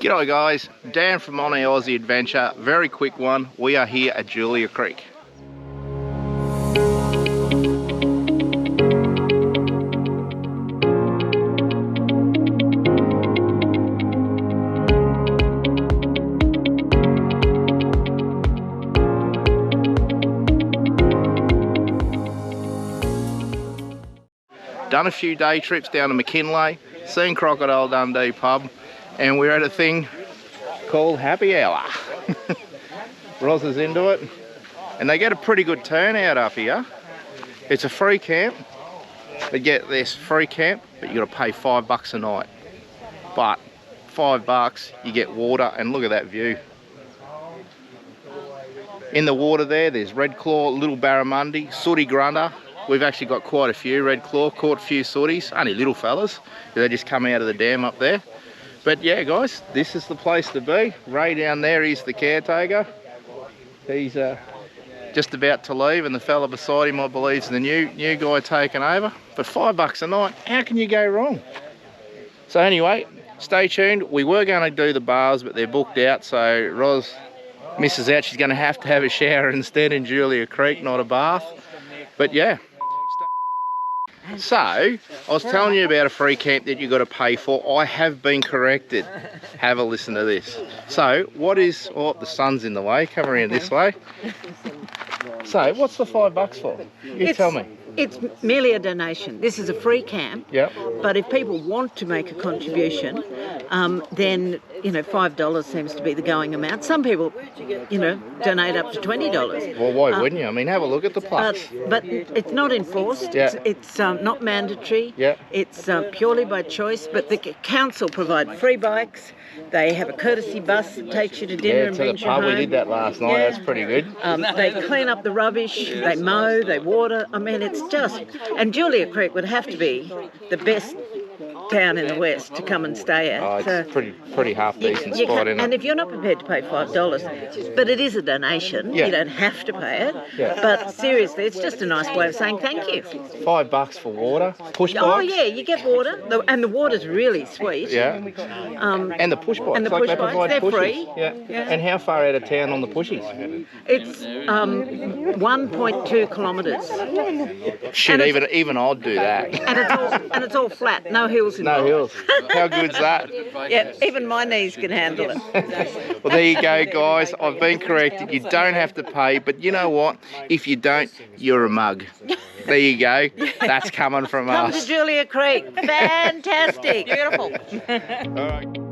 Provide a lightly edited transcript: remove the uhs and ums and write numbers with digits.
G'day guys, Dan from On Our Aussie Adventure. Very quick one. We are here at Julia Creek. Done a few day trips down to Mckinley, seen Crocodile Dundee pub, and we're at a thing called Happy Hour. Roz is into it, and they get a pretty good turnout up here. It's a free camp. They get this free camp, but you got to pay $5 a night. But $5, you get water, and look at that view. In the water there's red claw, little barramundi, sooty grunter. We've actually got quite a few red claw, caught a few sooties, only little fellas. They just come out of the dam up there. But yeah guys, this is the place to be. Ray down there, he's the caretaker. He's just about to leave, and the fella beside him I believe is the new guy taking over. But $5 a night, how can you go wrong? So anyway, stay tuned. We were going to do the bars, but they're booked out, so Roz misses out. She's going to have a shower instead in Julia Creek, not a bath. But yeah. So, I was telling you about a free camp that you got to pay for. I have been corrected. Have a listen to this. So, what is... Oh, the sun's in the way. Come around this way. So, what's the $5 for? You tell me. It's merely a donation. This is a free camp. Yep. But if people want to make a contribution, then, you know, $5 seems to be the going amount. Some people, you know, donate up to $20. Well, why wouldn't you? I mean, have a look at the plus. But it's not enforced. Yeah. It's not mandatory. Yeah. It's purely by choice. But the council provide free bikes. They have a courtesy bus that takes you to dinner and brings you home. We did that last night. Yeah. That's pretty good. They clean up the rubbish. They mow. They water. I mean, it's just... And Julia Creek would have to be the best town in the west to come and stay at. Oh, it's pretty half decent spot, isn't it? And if you're not prepared to pay $5, but it is a donation, you don't have to pay it. Yeah. But seriously, it's just a nice way of saying thank you. $5 for water, push bikes. Oh yeah, you get water, and the water's really sweet. Yeah. And the push bikes. And the push bikes, they're free. Yeah. And how far out of town on the pushies? It's 1.2 kilometres. Shit, even I'd do that. And it's all flat, no hills involved. No hills. How good's that? Yeah, even my knees can handle it. Well, there you go, guys. I've been corrected. You don't have to pay, but you know what? If you don't, you're a mug. There you go. That's coming from us. Come to Julia Creek. Fantastic. Beautiful. All right.